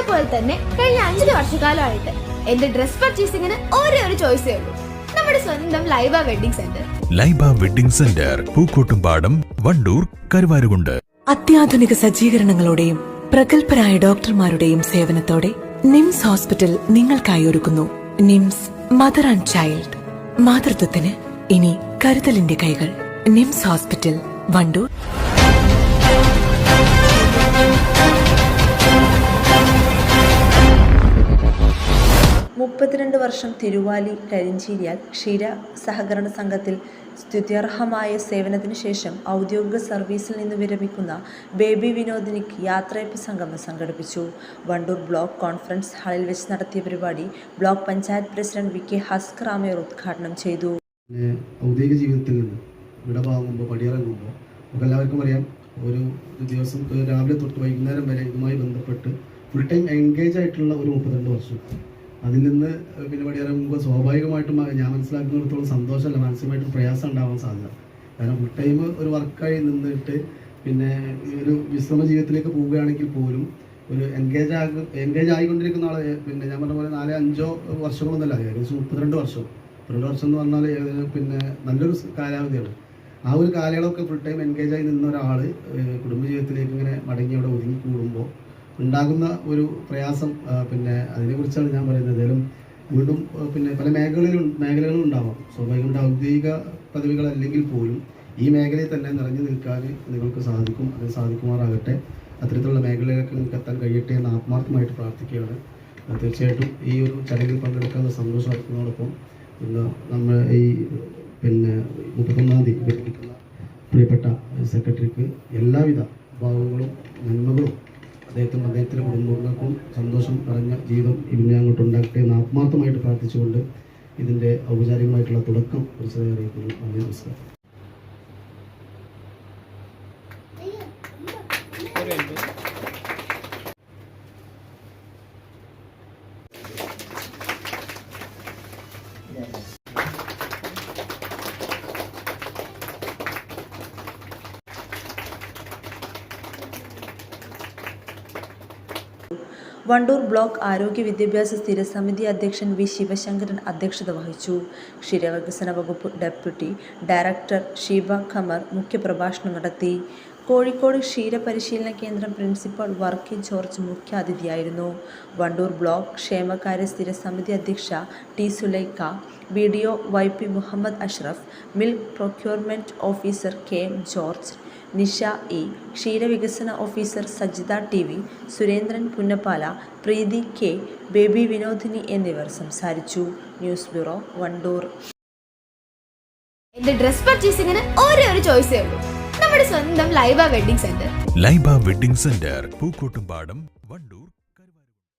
പോലെ തന്നെ കഴിഞ്ഞ 5 വർഷക്കാലമായിട്ട് എന്റെ ഡ്രസ് പർച്ചേസിംഗിന് ഒരേ ഒരു ചോയ്സേ ഉള്ളൂ, നമ്മുടെ സ്വന്തം Laiba wedding centre. Laiba wedding centre, Pookkottumpadam, Wandoor, Karuvarakundu. അത്യാധുനിക സജ്ജീകരണങ്ങളോടെയും പ്രഗത്ഭരായ ഡോക്ടർമാരുടെയും സേവനത്തോടെ നിംസ് ഹോസ്പിറ്റൽ നിങ്ങൾക്കായി ഒരുക്കുന്നു നിംസ് മദർ ആൻഡ് ചൈൽഡ്. മാതൃത്വത്തിന് ഇനി കരുതലിന്റെ കൈകൾ. നിംസ് ഹോസ്പിറ്റൽ, വണ്ടൂർ. വർഷം തിരുവാലി കരിഞ്ചീരിയാൽ ക്ഷീര സഹകരണ സംഘത്തിൽ സ്തുത്യർഹമായ സേവനത്തിന് ശേഷം ഔദ്യോഗിക സർവീസിൽ നിന്ന് വിരമിക്കുന്ന ബേബി വിനോദിനിക്ക് യാത്രയപ്പ് സംഗമം സംഘടിപ്പിച്ചു. വണ്ടൂർ ബ്ലോക്ക് കോൺഫറൻസ് ഹാളിൽ വെച്ച് നടത്തിയ പരിപാടി block panchayat president V K Haskar Ameer ഉദ്ഘാടനം ചെയ്തു. ഔദ്യോഗിക ജീവിതത്തിൽ നിന്ന് വിടവാങ്ങുമ്പോൾ, പടിയിറങ്ങുമ്പോൾ നമുക്കെല്ലാവർക്കും അറിയാം, ഒരു ദിവസം രാവിലെ തൊട്ട് വൈകുന്നേരം വരെ ഇതുമായി ബന്ധപ്പെട്ട് ഫുൾ ടൈം എൻഗേജ് ആയിട്ടുള്ള ഒരു 32 വർഷം. അതിൽ നിന്ന് പിന്നെ പടിയിറങ്ങുമ്പോൾ സ്വാഭാവികമായിട്ടും ഞാൻ മനസ്സിലാക്കുന്നിടത്തോളം സന്തോഷമല്ല, മാനസികമായിട്ടും പ്രയാസം ഉണ്ടാവാൻ സാധ്യത. കാരണം ഫുൾ ടൈം ഒരു വർക്കായി നിന്നിട്ട് പിന്നെ ഈ ഒരു വിശ്രമ ജീവിതത്തിലേക്ക് പോവുകയാണെങ്കിൽ പോലും ഒരു എൻഗേജ് ആയിക്കൊണ്ടിരിക്കുന്ന ആളെ പിന്നെ ഞാൻ പറഞ്ഞ പോലെ 4-5 വർഷങ്ങളൊന്നുമല്ല, ഏകദേശം 32 വർഷം. 32 വർഷം എന്ന് പറഞ്ഞാൽ പിന്നെ നല്ലൊരു കാലാവധിയാണ്. ആ ഒരു കാലയളവൊക്കെ ഫുൾ ടൈം എൻഗേജായി നിന്ന ഒരാൾ കുടുംബജീവിതത്തിലേക്ക് ഇങ്ങനെ മടങ്ങി അവിടെ ഒതുങ്ങി കൂടുമ്പോൾ ഉണ്ടാകുന്ന ഒരു പ്രയാസം, പിന്നെ അതിനെക്കുറിച്ചാണ് ഞാൻ പറയുന്നത്. ഏതായാലും വീണ്ടും പിന്നെ പല മേഖലകളും ഉണ്ടാവാം. സ്വാഭാവികമായിട്ട് ഔദ്യോഗിക പദവികളല്ലെങ്കിൽ പോലും ഈ മേഖലയിൽ തന്നെ നിറഞ്ഞു നിൽക്കാൻ നിങ്ങൾക്ക് സാധിക്കും. അത് സാധിക്കുമാറാകട്ടെ. അത്തരത്തിലുള്ള മേഖലയിലേക്ക് നിങ്ങൾക്ക് എത്താൻ കഴിയട്ടെ എന്ന് ആത്മാർത്ഥമായിട്ട് പ്രാർത്ഥിക്കുകയാണ്. തീർച്ചയായിട്ടും ഈ ഒരു ചടങ്ങിൽ പങ്കെടുക്കാൻ സന്തോഷമാക്കുന്നതോടൊപ്പം ഇന്ന് നമ്മൾ ഈ പിന്നെ 31-ാം തീയതി വിരമിക്കുന്ന പ്രിയപ്പെട്ട സെക്രട്ടറിക്ക് എല്ലാവിധ ഭാവങ്ങളും നന്മകളും അദ്ദേഹത്തിൻ്റെ കുടുംബങ്ങൾക്കും സന്തോഷം നിറഞ്ഞ ജീവിതം ഇനി അങ്ങോട്ട് ഉണ്ടാകട്ടെ എന്ന് ആത്മാർത്ഥമായിട്ട് പ്രാർത്ഥിച്ചുകൊണ്ട് ഇതിൻ്റെ ഔപചാരികമായിട്ടുള്ള തുടക്കം കുറിച്ചതായി അറിയിക്കുന്നു. നന്ദി, നമസ്കാരം. വണ്ടൂർ ബ്ലോക്ക് ആരോഗ്യ വിദ്യാഭ്യാസ സ്ഥിരസമിതി അധ്യക്ഷൻ വി ശിവശങ്കരൻ അധ്യക്ഷത വഹിച്ചു. ക്ഷീരവികസന വകുപ്പ് ഡെപ്യൂട്ടി ഡയറക്ടർ ഷീബ ഖമർ മുഖ്യപ്രഭാഷണം നടത്തി. കോഴിക്കോട് ക്ഷീരപരിശീലന കേന്ദ്രം പ്രിൻസിപ്പൽ വർക്കി ജോർജ് മുഖ്യാതിഥിയായിരുന്നു. വണ്ടൂർ ബ്ലോക്ക് ക്ഷേമകാര്യ സ്ഥിരസമിതി അധ്യക്ഷ T Sulaikha, BDO YP Muhammad Ashraf, milk procurement officer KM George, Nisha E, ക്ഷീരവികസന officer Sajitha TV, Surendran Punnappala, Preethi K, Baby Vinodini എന്നിവർ സംസാരിച്ചു. News bureau, Wandoor. എന്റെ ഡ്രസ് പർച്ചേസിംഗിന് ഒരേ ഒരു ചോയ്സേ ഉള്ളൂ, നമ്മുടെ സ്വന്തം Laiba wedding centre. Laiba wedding centre, Pookkottumpadam, Wandoor.